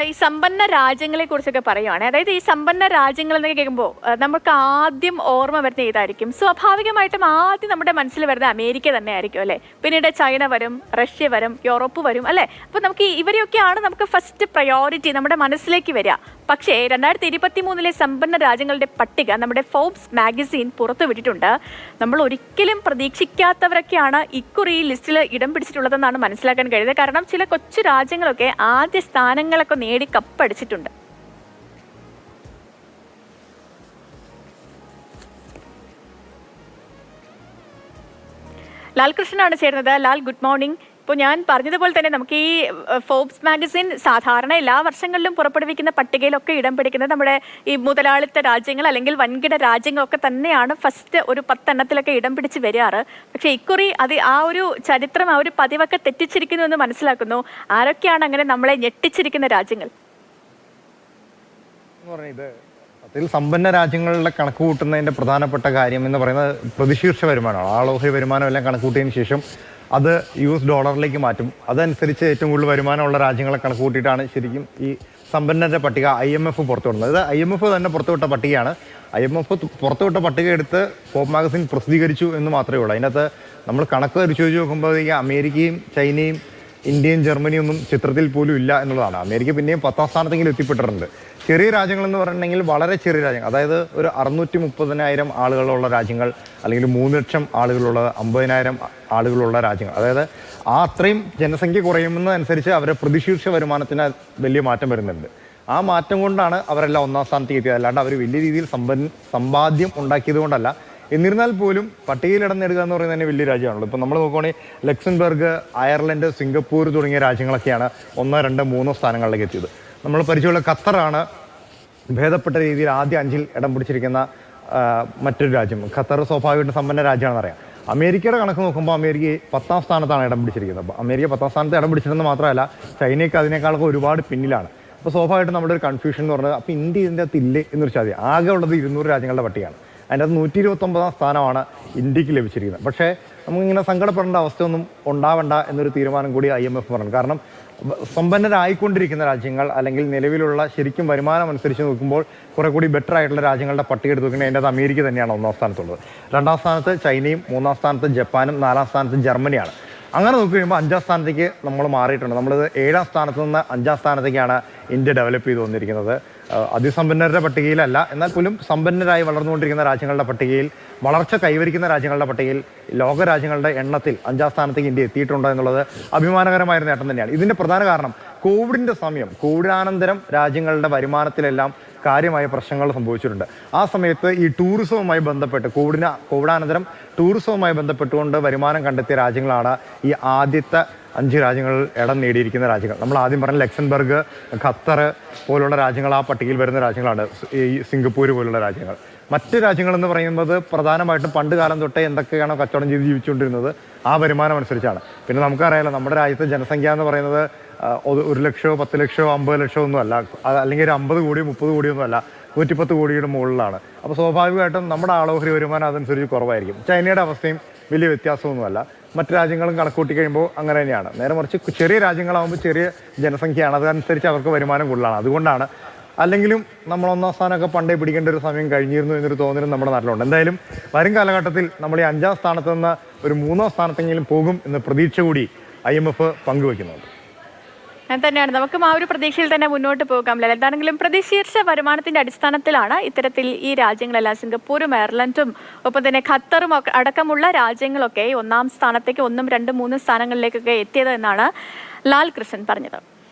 ഈ സമ്പന്ന രാജ്യങ്ങളെ കുറിച്ചൊക്കെ പറയുവാണ്. അതായത് ഈ സമ്പന്ന രാജ്യങ്ങൾ എന്നൊക്കെ കേൾക്കുമ്പോൾ നമുക്ക് ആദ്യം ഓർമ്മ വരുന്ന ഏതായിരിക്കും? സ്വാഭാവികമായിട്ടും ആദ്യം നമ്മുടെ മനസ്സിൽ വരുന്നത് അമേരിക്ക തന്നെ ആയിരിക്കും അല്ലേ? പിന്നീട് ചൈന വരും, റഷ്യ വരും, യൂറോപ്പ് വരും അല്ലേ? അപ്പോൾ നമുക്ക് ഇവരെയൊക്കെയാണ് നമുക്ക് ഫസ്റ്റ് പ്രയോറിറ്റി നമ്മുടെ മനസ്സിലേക്ക് വരിക. പക്ഷേ 2023 സമ്പന്ന രാജ്യങ്ങളുടെ പട്ടിക നമ്മുടെ ഫോബ്സ് മാഗസിൻ പുറത്തുവിട്ടിട്ടുണ്ട്. നമ്മൾ ഒരിക്കലും പ്രതീക്ഷിക്കാത്തവരൊക്കെയാണ് ഇക്കുറി ഈ ലിസ്റ്റിൽ ഇടം പിടിച്ചിട്ടുള്ളതെന്നാണ് മനസ്സിലാക്കാൻ കഴിയുന്നത്. കാരണം ചില കൊച്ചു രാജ്യങ്ങളൊക്കെ ആദ്യ സ്ഥാനങ്ങളൊക്കെ നേടി കപ്പടിച്ചിട്ടുണ്ട്. ലാൽ കൃഷ്ണനാണ് ചേരുന്നത്. Lal, good morning. ഇപ്പോൾ ഞാൻ പറഞ്ഞതുപോലെ തന്നെ നമുക്ക് ഈ ഫോബ്സ് മാഗസിൻ സാധാരണ എല്ലാ വർഷങ്ങളിലും പുറപ്പെടുവിക്കുന്ന പട്ടികയിലൊക്കെ ഇടം പിടിക്കുന്നത് നമ്മുടെ ഈ മുതലാളിത്ത രാജ്യങ്ങൾ അല്ലെങ്കിൽ വൻകിട രാജ്യങ്ങളൊക്കെ തന്നെയാണ് ഫസ്റ്റ് ഒരു 10 എണ്ണത്തിലൊക്കെ ഇടം പിടിച്ച് വരാറ്. പക്ഷേ ഇക്കുറി അത് ആ ഒരു ചരിത്രം, ആ ഒരു പതിവൊക്കെ തെറ്റിച്ചിരിക്കുന്നു എന്ന് മനസ്സിലാക്കുന്നു. ആരൊക്കെയാണ് അങ്ങനെ നമ്മളെ ഞെട്ടിച്ചിരിക്കുന്ന രാജ്യങ്ങൾ? അതിൽ സമ്പന്ന രാജ്യങ്ങളുടെ കണക്ക് കൂട്ടുന്നതിൻ്റെ പ്രധാനപ്പെട്ട കാര്യം എന്ന് പറയുന്നത് പ്രതിശീർഷ വരുമാനമാണ്. ആളോഹരി വരുമാനം എല്ലാം കണക്ക് കൂട്ടിയതിന് ശേഷം അത് US ഡോളറിലേക്ക് മാറ്റും. അതനുസരിച്ച് ഏറ്റവും കൂടുതൽ വരുമാനമുള്ള രാജ്യങ്ങളെ കണക്ക് കൂട്ടിയിട്ടാണ് ശരിക്കും ഈ സമ്പന്നരുടെ പട്ടിക IMF പുറത്തുവിടുന്നത്. ഇത് IMF തന്നെ പുറത്തുവിട്ട പട്ടികയാണ്. IMF പുറത്തുവിട്ട പട്ടിക എടുത്ത് ഫോബ് മാഗസിൻ പ്രസിദ്ധീകരിച്ചു എന്ന് മാത്രമേ ഉള്ളൂ. അതിനകത്ത് നമ്മൾ കണക്ക് പരിശോധിച്ച് നോക്കുമ്പോൾ ഈ അമേരിക്കയും ചൈനയും ഇന്ത്യയും ജർമ്മനിയും ഒന്നും ചിത്രത്തിൽ പോലും ഇല്ല എന്നുള്ളതാണ്. അമേരിക്ക പിന്നെയും 10ാം സ്ഥാനത്തെങ്കിലും എത്തിപ്പെട്ടിട്ടുണ്ട്. ചെറിയ രാജ്യങ്ങളെന്ന് പറഞ്ഞിട്ടുണ്ടെങ്കിൽ വളരെ ചെറിയ രാജ്യങ്ങൾ, അതായത് ഒരു 630,000 ആളുകളുള്ള രാജ്യങ്ങൾ, അല്ലെങ്കിൽ 3 ലക്ഷം ആളുകളുള്ള 50,000 ആളുകളുള്ള രാജ്യങ്ങൾ, അതായത് ആ അത്രയും ജനസംഖ്യ കുറയുന്നതനുസരിച്ച് അവരുടെ പ്രതിശീർഷ വരുമാനത്തിന് വലിയ മാറ്റം വരുന്നുണ്ട്. ആ മാറ്റം കൊണ്ടാണ് അവരെല്ലാം 1ാം സ്ഥാനത്തേക്ക് എത്തിയത്. അല്ലാണ്ട് അവർ വലിയ രീതിയിൽ സമ്പാദ്യം ഉണ്ടാക്കിയത് കൊണ്ടല്ല. എന്നിരുന്നാൽ പോലും പട്ടികയിൽ ഇടം നേടുക എന്ന് പറയുന്നത് തന്നെ വലിയ രാജ്യമാണല്ലോ. ഇപ്പോൾ നമ്മൾ നോക്കുകയാണെങ്കിൽ ലക്സംബർഗ്, അയർലൻഡ്, സിംഗപ്പൂർ തുടങ്ങിയ രാജ്യങ്ങളൊക്കെയാണ് 1, 2, 3 സ്ഥാനങ്ങളിലേക്ക് എത്തിയത്. നമ്മൾ പരിചയമുള്ള ഖത്തറാണ് ഭേദപ്പെട്ട രീതിയിൽ ആദ്യ 5-ൽ ഇടം പിടിച്ചിരിക്കുന്ന മറ്റൊരു രാജ്യം. ഖത്തർ സ്വാഭാവികമായിട്ടും സമ്പന്ന രാജ്യമാണെന്ന് അറിയാം. അമേരിക്കയുടെ കണക്ക് നോക്കുമ്പോൾ അമേരിക്ക 10ാം സ്ഥാനത്താണ് ഇടം പിടിച്ചിരിക്കുന്നത്. അപ്പോൾ അമേരിക്ക 10ാം സ്ഥാനത്ത് ഇടം പിടിച്ചിട്ടുണ്ടെന്ന് മാത്രമല്ല, ചൈനയ്ക്ക് അതിനേക്കാളൊക്കെ ഒരുപാട് പിന്നിലാണ്. അപ്പോൾ സ്വാഭാവികമായിട്ടും നമ്മുടെ ഒരു കൺഫ്യൂഷൻ എന്ന് പറഞ്ഞത്, അപ്പോൾ ഇന്ത്യ ഇതിൻ്റെ അകത്ത് ഇല്ലേ എന്നൊരു ചോദ്യം. ആകെ ഉള്ളത് 200 രാജ്യങ്ങളുടെ പട്ടികയാണ്. അതിൻ്റെ അത് 129ാം സ്ഥാനമാണ് ഇന്ത്യക്ക് ലഭിച്ചിരിക്കുന്നത്. പക്ഷേ നമുക്കിങ്ങനെ സങ്കടപ്പെടേണ്ട അവസ്ഥയൊന്നും ഉണ്ടാവണ്ട എന്നൊരു തീരുമാനം കൂടി IMF പറഞ്ഞു. കാരണം സമ്പന്നരായിക്കൊണ്ടിരിക്കുന്ന രാജ്യങ്ങൾ, അല്ലെങ്കിൽ നിലവിലുള്ള ശരിക്കും വരുമാനം അനുസരിച്ച് നോക്കുമ്പോൾ കുറെ കൂടി ബെറ്റർ ആയിട്ടുള്ള രാജ്യങ്ങളുടെ പട്ടിക എടുത്ത് നോക്കുകയാണെങ്കിൽ അതിൻ്റെ അത് അമേരിക്ക തന്നെയാണ് 1ാം സ്ഥാനത്തുള്ളത്. 2ാം സ്ഥാനത്ത് ചൈനയും, 3ാം സ്ഥാനത്ത് ജപ്പാനും, 4ാം സ്ഥാനത്ത് ജർമ്മനിയാണ്. അങ്ങനെ നോക്കി കഴിയുമ്പോൾ 5ാം സ്ഥാനത്തേക്ക് നമ്മൾ മാറിയിട്ടുണ്ട്. നമ്മളിത് 7ാം സ്ഥാനത്ത് നിന്ന് 5ാം സ്ഥാനത്തേക്കാണ് ഇന്ത്യ ഡെവലപ്പ് ചെയ്ത് വന്നിരിക്കുന്നത്. അതിസമ്പന്നരുടെ പട്ടികയിലല്ല, എന്നാൽ പോലും സമ്പന്നരായി വളർന്നുകൊണ്ടിരിക്കുന്ന രാജ്യങ്ങളുടെ പട്ടികയിൽ, വളർച്ച കൈവരിക്കുന്ന രാജ്യങ്ങളുടെ പട്ടികയിൽ, ലോക രാജ്യങ്ങളുടെ എണ്ണത്തിൽ 5ാം സ്ഥാനത്തേക്ക് ഇന്ത്യ എത്തിയിട്ടുണ്ടോ എന്നുള്ളത് അഭിമാനകരമായ നേട്ടം തന്നെയാണ്. ഇതിൻ്റെ പ്രധാന കാരണം കോവിഡിൻ്റെ സമയം, കോവിഡാനന്തരം രാജ്യങ്ങളുടെ വരുമാനത്തിലെല്ലാം കാര്യമായ പ്രശ്നങ്ങൾ സംഭവിച്ചിട്ടുണ്ട്. ആ സമയത്ത് ഈ ടൂറിസവുമായി ബന്ധപ്പെട്ട് കോവിഡാനന്തരം ടൂറിസവുമായി ബന്ധപ്പെട്ടുകൊണ്ട് വരുമാനം കണ്ടെത്തിയ രാജ്യങ്ങളാണ് ഈ ആദ്യത്തെ 5 രാജ്യങ്ങളിൽ ഇടം നേടിയിരിക്കുന്ന രാജ്യങ്ങൾ. നമ്മൾ ആദ്യം പറഞ്ഞ ലക്സംബർഗ്, ഖത്തർ പോലുള്ള രാജ്യങ്ങൾ ആ പട്ടികയിൽ വരുന്ന രാജ്യങ്ങളാണ്. ഈ സിംഗപ്പൂർ പോലുള്ള രാജ്യങ്ങൾ. മറ്റ് രാജ്യങ്ങളെന്ന് പറയുന്നത് പ്രധാനമായിട്ടും പണ്ട് കാലം തൊട്ടേ എന്തൊക്കെയാണോ കച്ചവടം ചെയ്ത് ജീവിച്ചുകൊണ്ടിരുന്നത് ആ വരുമാനം അനുസരിച്ചാണ്. പിന്നെ നമുക്കറിയാലോ, നമ്മുടെ രാജ്യത്തെ ജനസംഖ്യ എന്ന് പറയുന്നത് 1 ലക്ഷമോ 10 ലക്ഷമോ 50 ലക്ഷമോ ഒന്നും അല്ല, അല്ലെങ്കിൽ ഒരു 50 കോടിയോ 30 കോടിയോ ഒന്നും അല്ല, 110 കോടിയുടെ മുകളിലാണ്. അപ്പോൾ സ്വാഭാവികമായിട്ടും നമ്മുടെ ആളോഹരി വരുമാനം അതനുസരിച്ച് കുറവായിരിക്കും. ചൈനയുടെ അവസ്ഥയും വലിയ വ്യത്യാസമൊന്നുമല്ല. മറ്റു രാജ്യങ്ങളും കണക്കൂട്ടി കഴിയുമ്പോൾ അങ്ങനെ തന്നെയാണ്. നേരെ മറിച്ച് ചെറിയ രാജ്യങ്ങളാകുമ്പോൾ ചെറിയ ജനസംഖ്യയാണ്, അതനുസരിച്ച് അവർക്ക് വരുമാനം കൂടുതലാണ്. അതുകൊണ്ടാണ്. അല്ലെങ്കിലും നമ്മൾ 1ാം സ്ഥാനമൊക്കെ പണ്ടേ പിടിക്കേണ്ട ഒരു സമയം കഴിഞ്ഞിരുന്നു എന്നൊരു തോന്നലും നമ്മുടെ നാട്ടിലുണ്ട്. എന്തായാലും വരും കാലഘട്ടത്തിൽ നമ്മൾ ഈ 5ാം സ്ഥാനത്ത് നിന്ന് ഒരു 3ാം സ്ഥാനത്തെങ്കിലും പോകും എന്ന പ്രതീക്ഷ കൂടി IMF പങ്കുവെക്കുന്നുണ്ട്. തന്നെയാണ്. നമുക്കും ആ ഒരു പ്രതീക്ഷയിൽ തന്നെ മുന്നോട്ട് പോകാം. എന്താണെങ്കിലും പ്രതിശീർഷ വരുമാനത്തിന്റെ അടിസ്ഥാനത്തിലാണ് ഇത്തരത്തിൽ ഈ രാജ്യങ്ങളെല്ലാം, സിംഗപ്പൂരും അയർലൻഡും ഒപ്പം തന്നെ ഖത്തറും അടക്കമുള്ള രാജ്യങ്ങളൊക്കെ 1ാം സ്ഥാനത്തേക്ക് 1, 2, 3 സ്ഥാനങ്ങളിലേക്കൊക്കെ എത്തിയത് എന്നാണ് ലാൽ കൃഷ്ണൻ പറഞ്ഞത്.